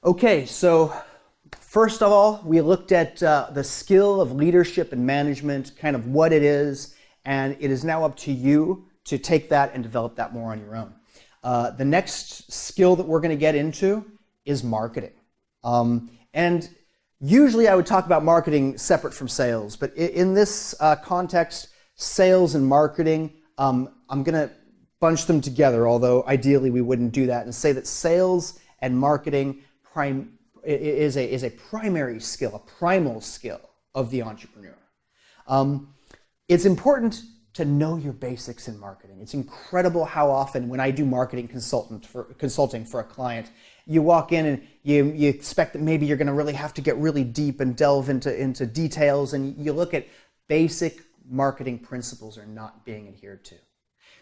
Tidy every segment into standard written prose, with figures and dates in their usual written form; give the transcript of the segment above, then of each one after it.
Okay, so first of all, we looked at the skill of leadership and management, kind of what it is, and it is now up to you to take that and develop that more on your own. The next skill that we're going to get into is marketing. And usually I would talk about marketing separate from sales, but in this context, sales and marketing, I'm going to bunch them together, although ideally we wouldn't do that, and say that sales and marketing is a primary skill, a primal skill of the entrepreneur. It's important to know your basics in marketing. It's incredible how often when I do marketing consulting for a client, you walk in and you expect that maybe you're going to really have to get really deep and delve into details, and you look at basic marketing principles are not being adhered to.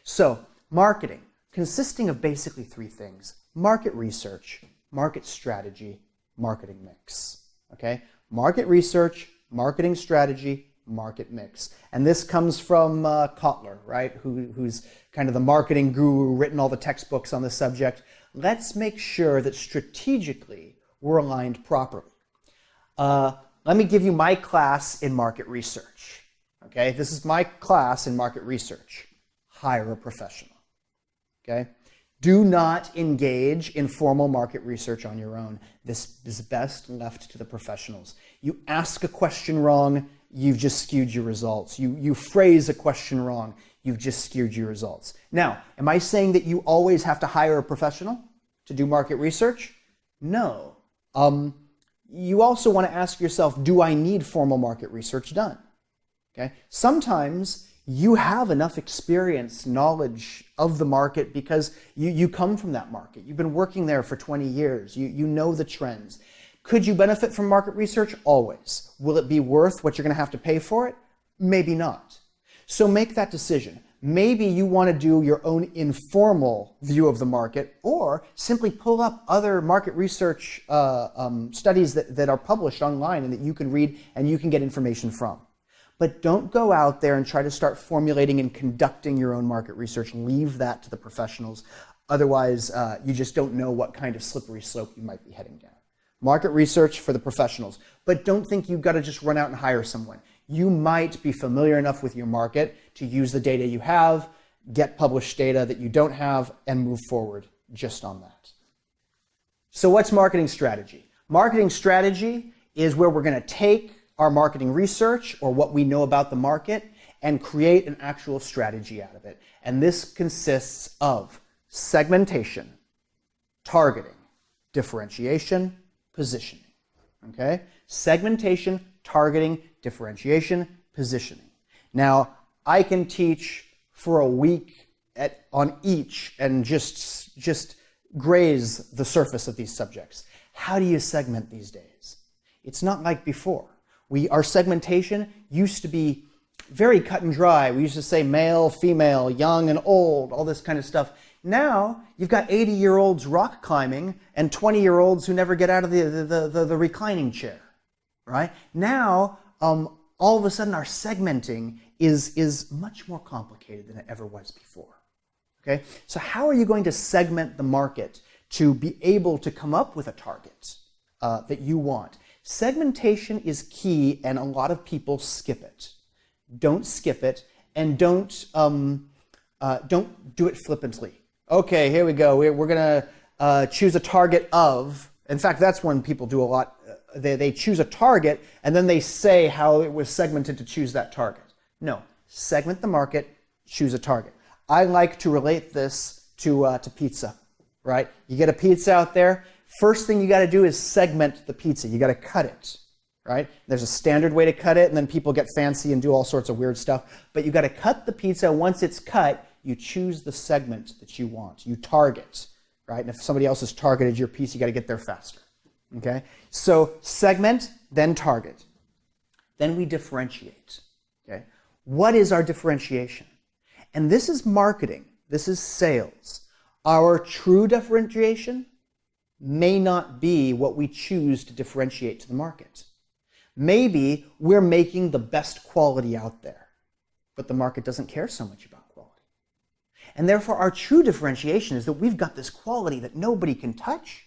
So marketing, consisting of basically three things: market research, market strategy, marketing mix. Okay? Market research, marketing strategy, market mix. And this comes from Kotler, right? Who's kind of the marketing guru, written all the textbooks on the subject. Let's make sure that strategically we're aligned properly. Let me give you my class in market research. Okay? This is my class in market research. Hire a professional. Okay? Do not engage in formal market research on your own. This is best left to the professionals. You ask a question wrong, you've just skewed your results. You phrase a question wrong, you've just skewed your results. Now, am I saying that you always have to hire a professional to do market research? No. You also want to ask yourself, do I need formal market research done? Okay? Sometimes you have enough experience, knowledge of the market because you come from that market. You've been working there for 20 years. You know the trends. Could you benefit from market research? Always. Will it be worth what you're going to have to pay for it? Maybe not. So make that decision. Maybe you want to do your own informal view of the market, or simply pull up other market research studies that are published online and that you can read and you can get information from. But don't go out there and try to start formulating and conducting your own market research. Leave that to the professionals. Otherwise, you just don't know what kind of slippery slope you might be heading down. Market research for the professionals. But don't think you've got to just run out and hire someone. You might be familiar enough with your market to use the data you have, get published data that you don't have, and move forward just on that. So what's marketing strategy? Marketing strategy is where we're going to take our marketing research, or what we know about the market, and create an actual strategy out of it. And this consists of segmentation, targeting, differentiation, positioning. Okay? Segmentation, targeting, differentiation, positioning. Now, I can teach for a week on each and just graze the surface of these subjects. How do you segment these days? It's not like before. Our segmentation used to be very cut and dry. We used to say male, female, young and old, all this kind of stuff. Now, you've got 80-year-olds rock climbing and 20-year-olds who never get out of the reclining chair, right? Now, all of a sudden, our segmenting is much more complicated than it ever was before, okay? So how are you going to segment the market to be able to come up with a target that you want? Segmentation is key, and a lot of people skip it. Don't skip it, and don't do it flippantly. Okay, here we go. We're going to choose a target of. In fact, that's when people do a lot. They choose a target, and then they say how it was segmented to choose that target. No, segment the market, choose a target. I like to relate this to pizza, right? You get a pizza out there. First thing you got to do is segment the pizza. You got to cut it, right? There's a standard way to cut it, and then people get fancy and do all sorts of weird stuff. But you got to cut the pizza. Once it's cut, you choose the segment that you want. You target, right? And if somebody else has targeted your piece, you got to get there faster, okay? So segment, then target. Then we differentiate, okay? What is our differentiation? And this is marketing. This is sales. Our true differentiation may not be what we choose to differentiate to the market. Maybe we're making the best quality out there, but the market doesn't care so much about quality. And therefore, our true differentiation is that we've got this quality that nobody can touch,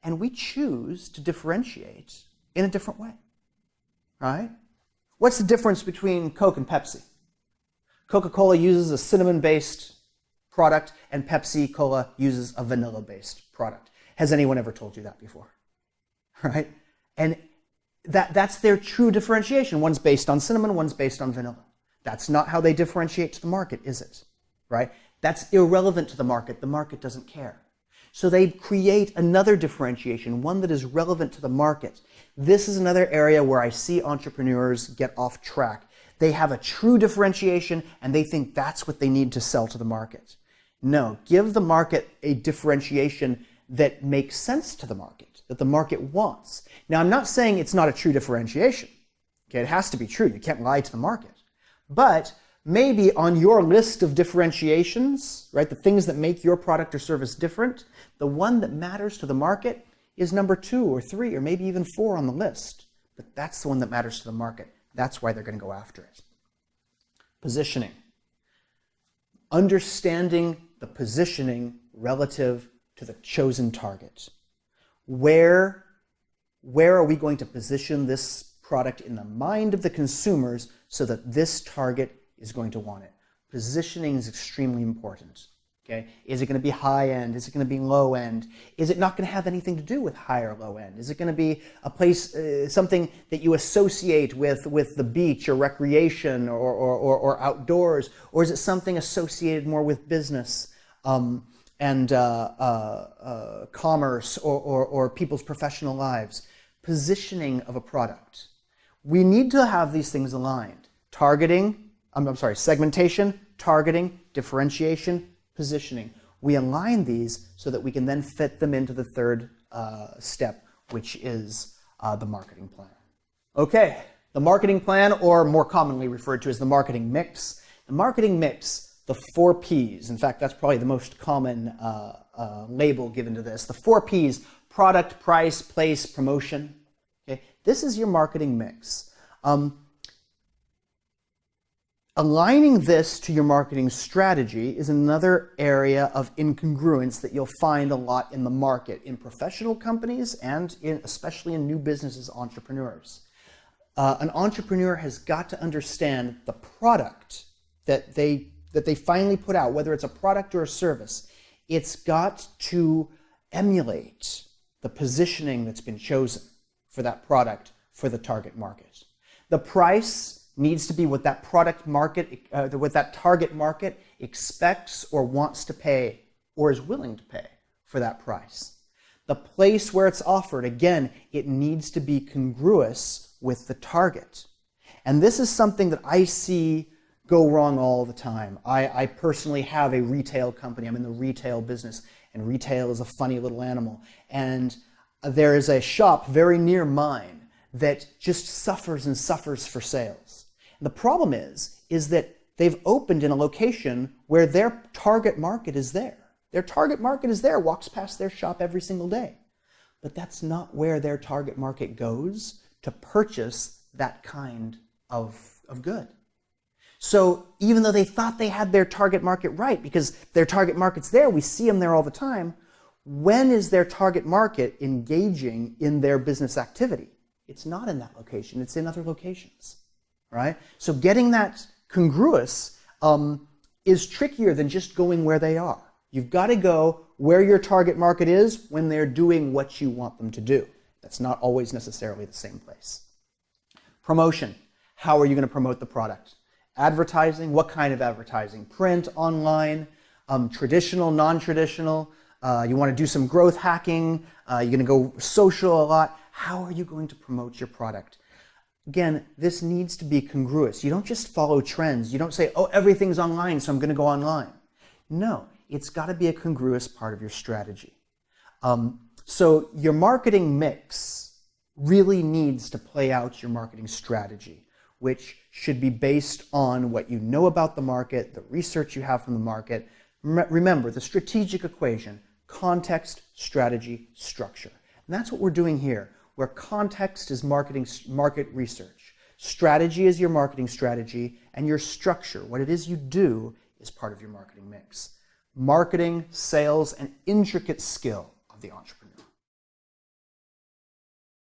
and we choose to differentiate in a different way, right? What's the difference between Coke and Pepsi? Coca-Cola uses a cinnamon-based product, and Pepsi-Cola uses a vanilla-based product. Has anyone ever told you that before? Right? And that's their true differentiation. One's based on cinnamon, one's based on vanilla. That's not how they differentiate to the market, is it? Right? That's irrelevant to the market. The market doesn't care. So they create another differentiation, one that is relevant to the market. This is another area where I see entrepreneurs get off track. They have a true differentiation and they think that's what they need to sell to the market. No, give the market a differentiation that makes sense to the market, that the market wants. Now, I'm not saying it's not a true differentiation. Okay, it has to be true. You can't lie to the market. But maybe on your list of differentiations, right, the things that make your product or service different, the one that matters to the market is number 2 or 3 or maybe even 4 on the list. But that's the one that matters to the market. That's why they're going to go after it. Positioning. Understanding the positioning relative to the chosen target. Where are we going to position this product in the mind of the consumers so that this target is going to want it? Positioning is extremely important. Okay? Is it going to be high end? Is it going to be low end? Is it not going to have anything to do with high or low end? Is it going to be a place, something that you associate with the beach or recreation or outdoors? Or is it something associated more with business and commerce or people's professional lives? Positioning of a product. We need to have these things aligned. Segmentation, targeting, differentiation, positioning. We align these so that we can then fit them into the third step, which is the marketing plan. Okay, the marketing plan, or more commonly referred to as the marketing mix. The marketing mix, the 4 Ps. In fact, that's probably the most common label given to this. The 4 Ps, product, price, place, promotion. Okay, this is your marketing mix. Aligning this to your marketing strategy is another area of incongruence that you'll find a lot in the market, in professional companies and especially in new businesses, entrepreneurs. An entrepreneur has got to understand the product that they finally put out, whether it's a product or a service. It's got to emulate the positioning that's been chosen for that product for the target market. The price needs to be what that what that target market expects or wants to pay or is willing to pay for that price. The place where it's offered, again, it needs to be congruous with the target. And this is something that I see go wrong all the time. I personally have a retail company. I'm in the retail business, and retail is a funny little animal. And there is a shop very near mine that just suffers and suffers for sales. The problem is that they've opened in a location where their target market is there. Their target market is there, walks past their shop every single day. But that's not where their target market goes to purchase that kind of good. So even though they thought they had their target market right, because their target market's there, we see them there all the time, when is their target market engaging in their business activity? It's not in that location, it's in other locations. Right? So getting that congruous is trickier than just going where they are. You've got to go where your target market is when they're doing what you want them to do. That's not always necessarily the same place. Promotion. How are you going to promote the product? Advertising. What kind of advertising? Print, online, traditional, non-traditional. You want to do some growth hacking. You're going to go social a lot. How are you going to promote your product? Again, this needs to be congruous. You don't just follow trends. You don't say, oh, everything's online, so I'm going to go online. No, it's got to be a congruous part of your strategy. So your marketing mix really needs to play out your marketing strategy, which should be based on what you know about the market, the research you have from the market. Remember, the strategic equation, context, strategy, structure. And that's what we're doing here, where context is market research. Strategy is your marketing strategy, and your structure, what it is you do, is part of your marketing mix. Marketing, sales, and intricate skill of the entrepreneur.